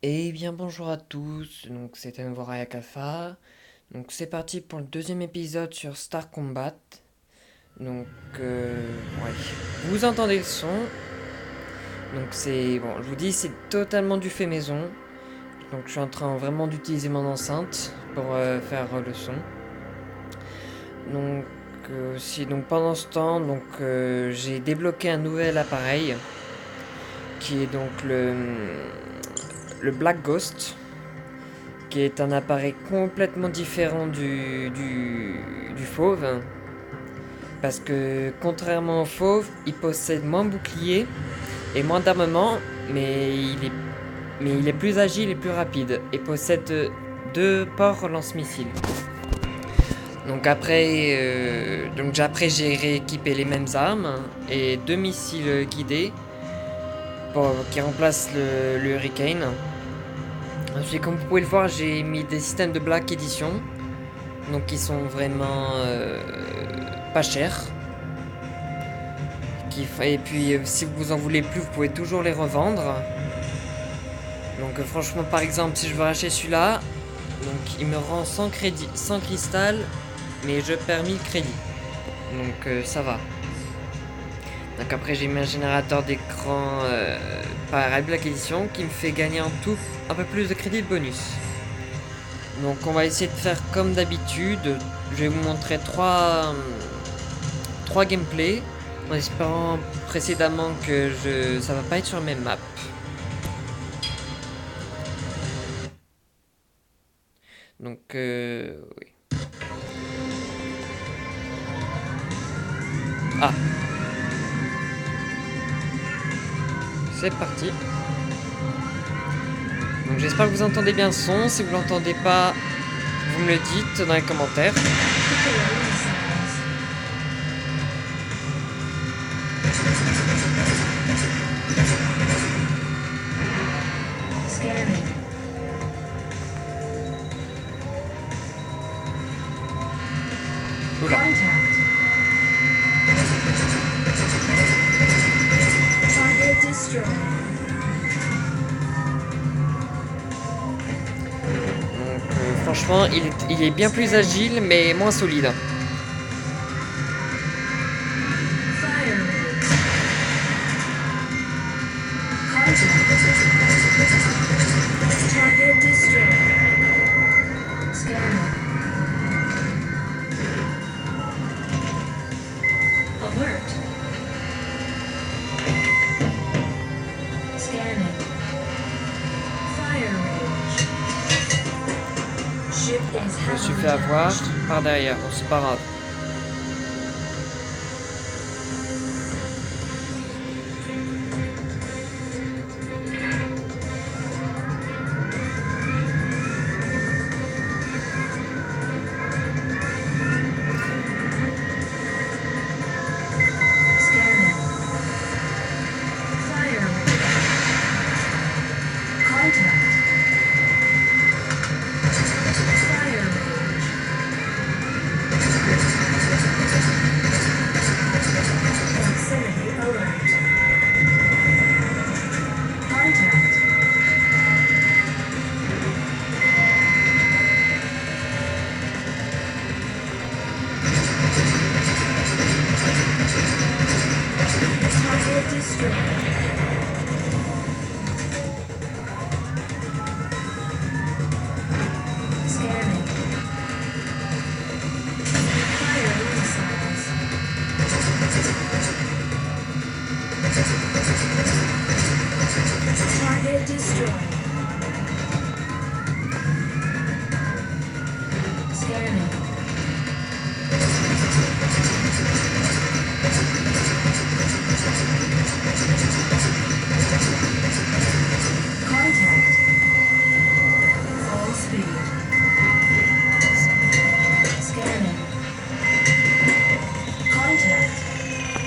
Eh bien bonjour à tous, donc c'est à nouveau Raya Kafa. Donc c'est parti pour le deuxième épisode sur Star Combat. Donc ouais, vous entendez le son. Donc c'est bon, je vous dis c'est totalement du fait maison. Donc je suis en train vraiment d'utiliser mon enceinte pour faire le son. Donc si donc pendant ce temps j'ai débloqué un nouvel appareil qui est donc le Black Ghost, qui est un appareil complètement différent du fauve. Parce que contrairement au fauve, il possède moins de boucliers et moins d'armement, mais il est plus agile et plus rapide et possède deux ports lance-missiles. Donc après j'ai rééquipé les mêmes armes et deux missiles guidés qui remplacent le Hurricane. Ensuite, comme vous pouvez le voir, j'ai mis des systèmes de Black Edition, donc qui sont vraiment pas chers. Et puis si vous en voulez plus, vous pouvez toujours les revendre. Donc franchement, par exemple, si je veux racheter celui-là, donc il me rend 100 crédits, 100 cristal, mais je perds 1000 crédits. Donc ça va. Donc après j'ai mis un générateur d'écran par Black Edition qui me fait gagner en tout un peu plus de crédits de bonus. Donc on va essayer de faire comme d'habitude. Je vais vous montrer trois gameplays en espérant précédemment que ça va pas être sur la même map. Donc oui. Ah, c'est parti. Donc j'espère que vous entendez bien le son. Si vous l'entendez pas, vous me le dites dans les commentaires. Oula. Donc franchement, il est bien plus agile mais moins solide. Je me suis fait avoir par derrière, bon, c'est pas grave.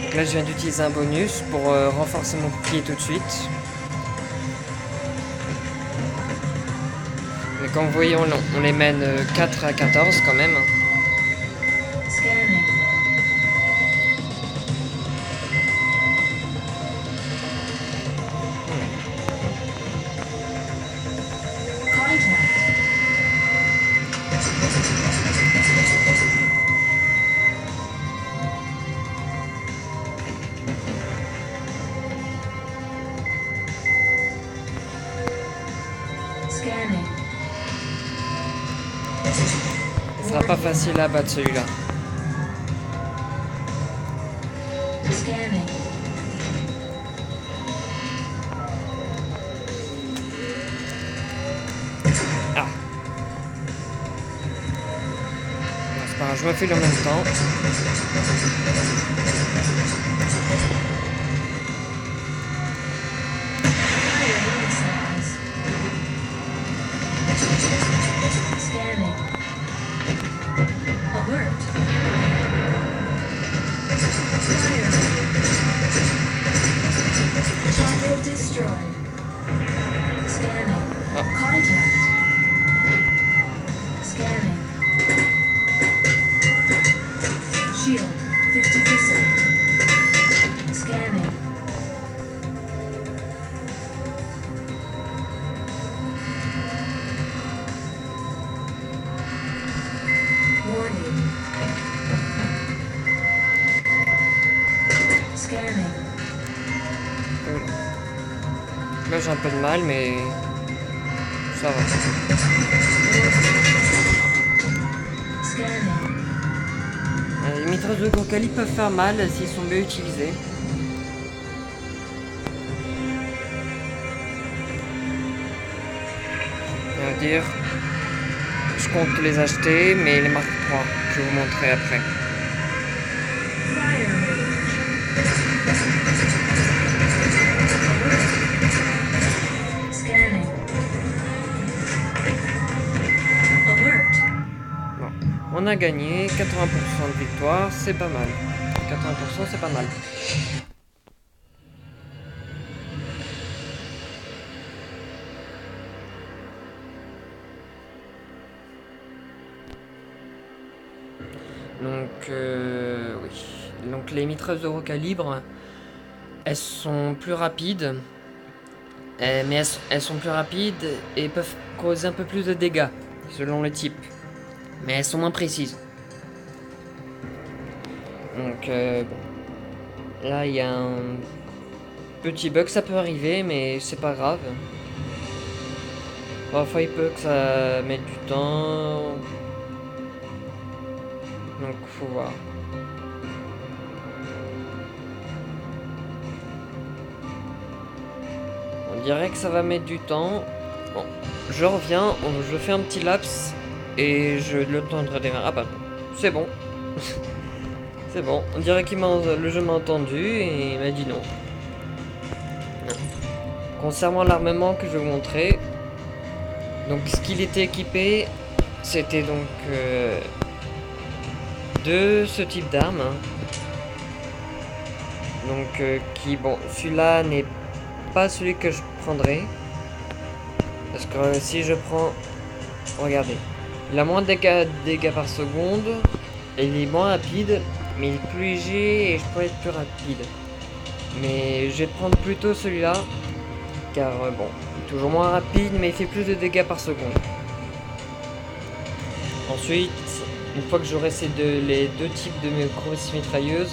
Donc là je viens d'utiliser un bonus pour renforcer mon bouclier tout de suite. Mais comme vous voyez, on les mène 4 à 14 quand même. pas facile à battre celui-là. Ah. C'est pas grave, je me fais le en même temps. Là j'ai un peu de mal mais ça va. Les mitrailleuses de gros calibre peuvent faire mal s'ils sont bien utilisés. On va dire, je compte les acheter mais les Mark III, je vais vous montrer après. On a gagné 80% de victoire, c'est pas mal. 80% c'est pas mal. Donc oui. Donc les mitrailleuses de gros calibre, elles sont plus rapides. Mais elles sont plus rapides et peuvent causer un peu plus de dégâts selon le type. Mais elles sont moins précises. Donc bon. Là il y a un petit bug, ça peut arriver mais c'est pas grave. Parfois il peut que ça mette du temps. Donc faut voir. On dirait que ça va mettre du temps. Bon, je reviens, je fais un petit laps et je le tendrai des mains. Ah bah c'est bon. C'est bon, on dirait que le jeu m'a entendu et il m'a dit non. Concernant l'armement que je vais vous montrer, donc ce qu'il était équipé, c'était donc de ce type d'arme. Donc qui, bon, celui-là n'est pas celui que je prendrai. Parce que si je prends, regardez, il a moins de dégâts par seconde, et il est moins rapide, mais il est plus léger et je peux être plus rapide. Mais je vais prendre plutôt celui-là, car bon, il est toujours moins rapide, mais il fait plus de dégâts par seconde. Ensuite, une fois que j'aurai les deux types de mes grosses mitrailleuses,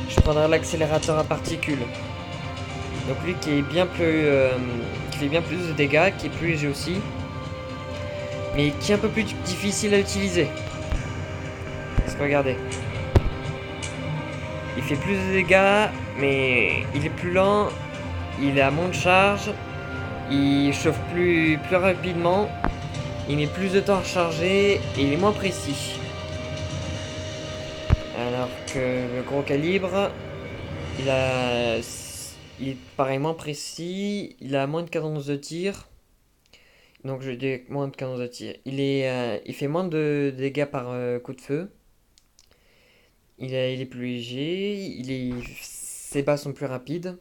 je prendrai l'accélérateur à particules. Donc lui qui est bien plus, qui fait bien plus de dégâts, qui est plus léger aussi, mais qui est un peu plus difficile à utiliser. Parce que regardez, il fait plus de dégâts, mais il est plus lent, il a moins de charge, il chauffe plus rapidement, il met plus de temps à recharger et il est moins précis. Alors que le gros calibre, il est pareillement précis, il a moins de cadence de tir. Donc je dis moins de cadence de tir. Il fait moins de dégâts par coup de feu. Il est plus léger, ses balles sont plus rapides.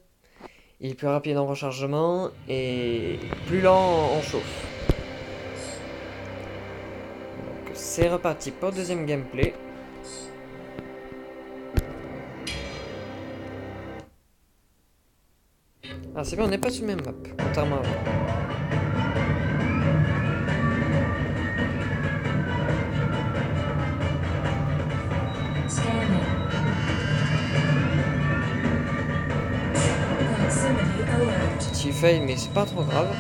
Il est plus rapide en rechargement et plus lent en chauffe. Donc c'est reparti pour le deuxième gameplay. Ah c'est bien, on n'est pas sur la même map, contrairement à avant. Petit fail, mais c'est pas trop grave.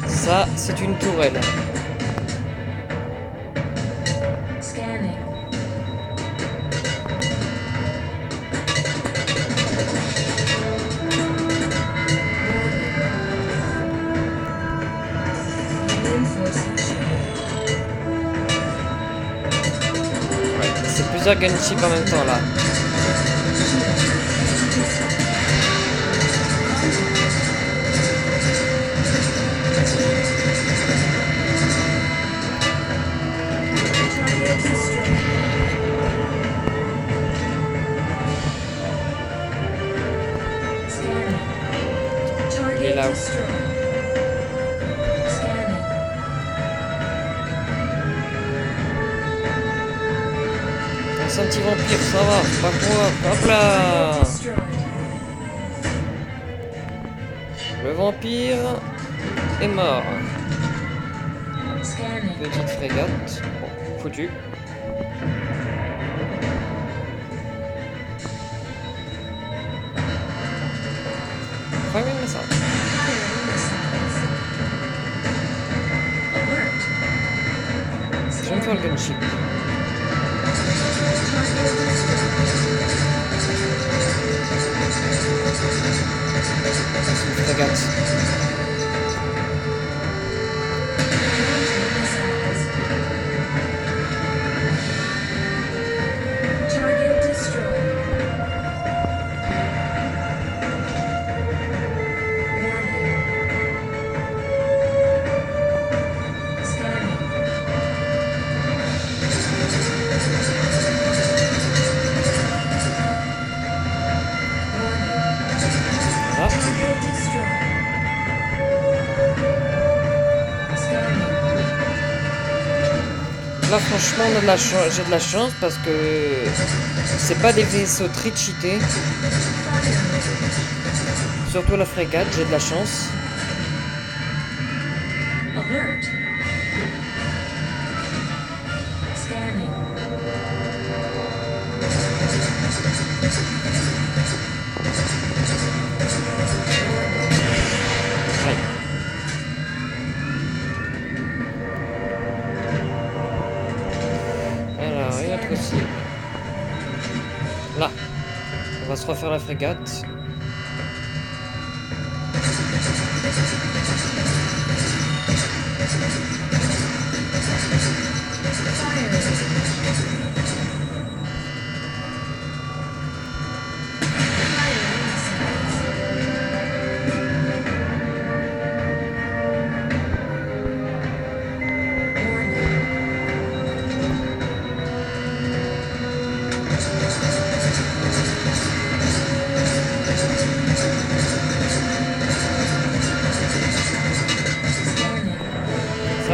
Ça, c'est une tourelle. Ouais, c'est plusieurs gunships en même temps là. Il est là-haut. Un senti vampire, ça va, pas quoi. Hop là. Le vampire est mort. Petite frégate. Bon, foutu. Firing missile. Je vais me faire le gunship. C'est une frégate. Là franchement j'ai de la chance parce que c'est pas des vaisseaux très cheatés. Surtout la frégate, j'ai de la chance. Aussi. Là, on va se refaire la frégate.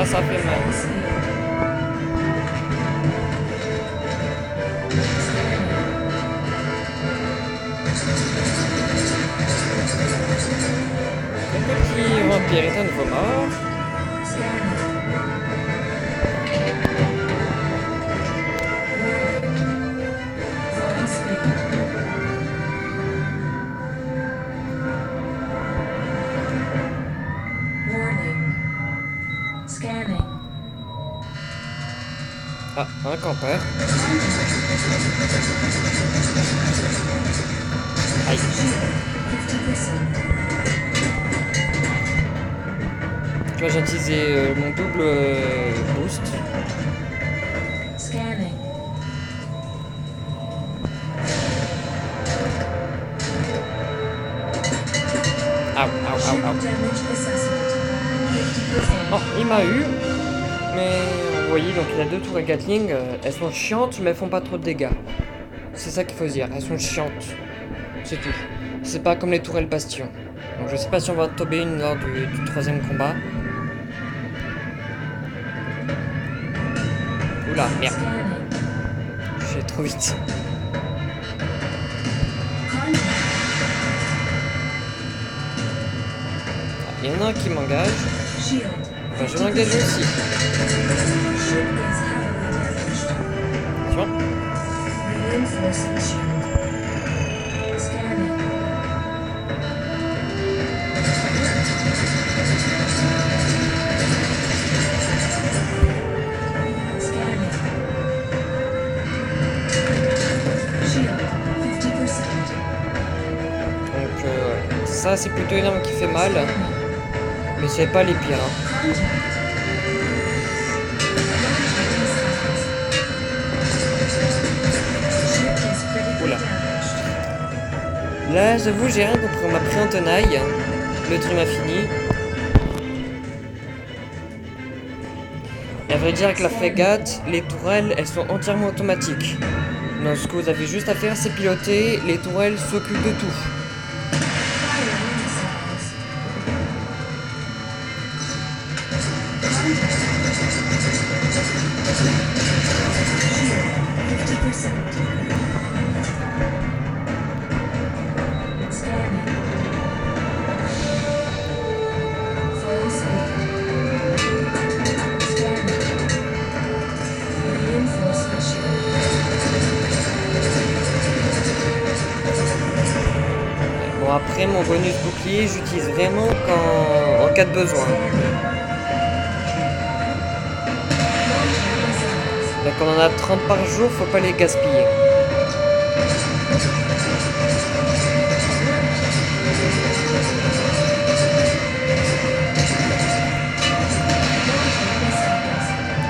Ça fait mal. Le petit vampire est à nouveau mort. Ah, un campeur. Aïe. Tu vois, j'ai utilisé mon double boost. Au, au, au, au. Oh, il m'a eu. Mais vous voyez, donc il y a deux tours Gatling. Elles sont chiantes, mais elles font pas trop de dégâts. C'est ça qu'il faut dire. Elles sont chiantes. C'est tout. C'est pas comme les tourelles Bastion. Donc je sais pas si on va tomber une lors du troisième combat. Oula, merde. Je vais trop vite. Il y en a un qui m'engage. Enfin, je vais m'engager aussi. Attention. ça, c'est plutôt une arme qui fait mal. Mais c'est pas les pires. Hein. Oula. Là, j'avoue, j'ai rien compris. On m'a pris en tenaille. Le truc m'a fini. Et à vrai dire, avec la frégate, les tourelles, elles sont entièrement automatiques. Donc ce que vous avez juste à faire, c'est piloter. Les tourelles s'occupent de tout. Bon, après mon bonus bouclier, j'utilise vraiment en cas de besoin. Donc on en a 30 par jour, faut pas les gaspiller.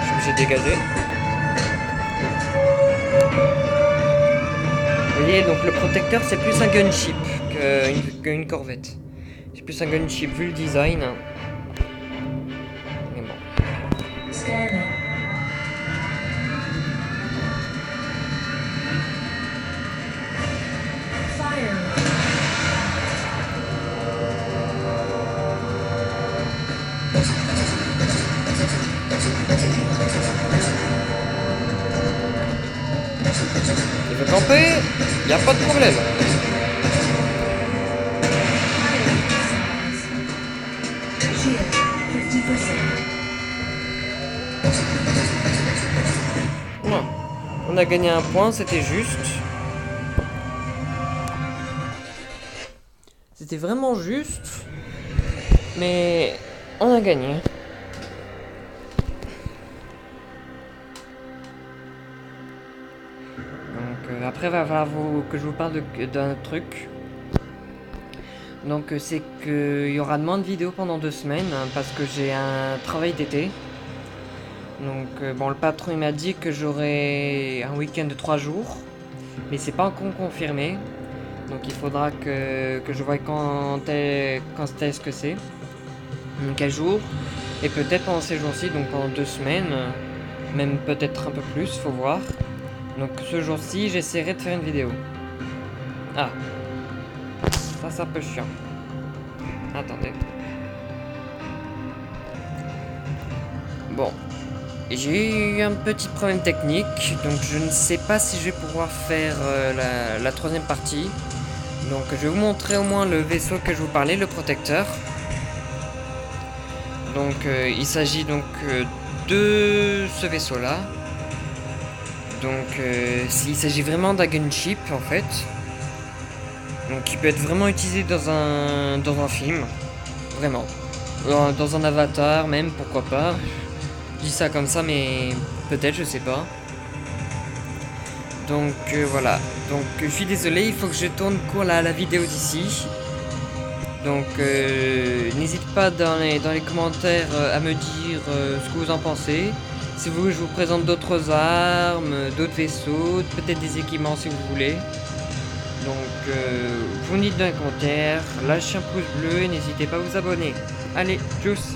Je suis obligé de dégager. Vous voyez, donc le protecteur c'est plus un gunship qu'une corvette. C'est plus un gunship vu le design. Mais bon. Il veut camper, il n'y a pas de problème. Ouais. On a gagné un point, c'était juste. C'était vraiment juste. Mais on a gagné. Après, il va falloir que je vous parle d'un truc. Donc, c'est qu'il y aura moins de vidéos pendant 2 semaines, hein, parce que j'ai un travail d'été. Donc, bon, le patron il m'a dit que j'aurai un week-end de 3 jours. Mais c'est pas encore confirmé. Donc, il faudra que je voie quand est-ce que c'est. Quel jour. Et peut-être pendant ces jours-ci, donc pendant 2 semaines. Même peut-être un peu plus, faut voir. Donc ce jour-ci, j'essaierai de faire une vidéo. Ah. Ça, c'est un peu chiant. Attendez. Bon. J'ai eu un petit problème technique. Donc je ne sais pas si je vais pouvoir faire la troisième partie. Donc je vais vous montrer au moins le vaisseau que je vous parlais, le protecteur. Donc il s'agit donc de ce vaisseau-là. Donc il s'agit vraiment d'un gunship en fait. Donc il peut être vraiment utilisé dans un film. Vraiment. Dans un avatar même, pourquoi pas. Je dis ça comme ça mais peut-être, je sais pas. Donc voilà. Donc je suis désolé, il faut que je tourne court la vidéo d'ici. Donc n'hésite pas dans les commentaires à me dire ce que vous en pensez. Si vous voulez, je vous présente d'autres armes, d'autres vaisseaux, peut-être des équipements si vous voulez. Donc, vous me dites dans les commentaires, lâchez un pouce bleu et n'hésitez pas à vous abonner. Allez, tchuss!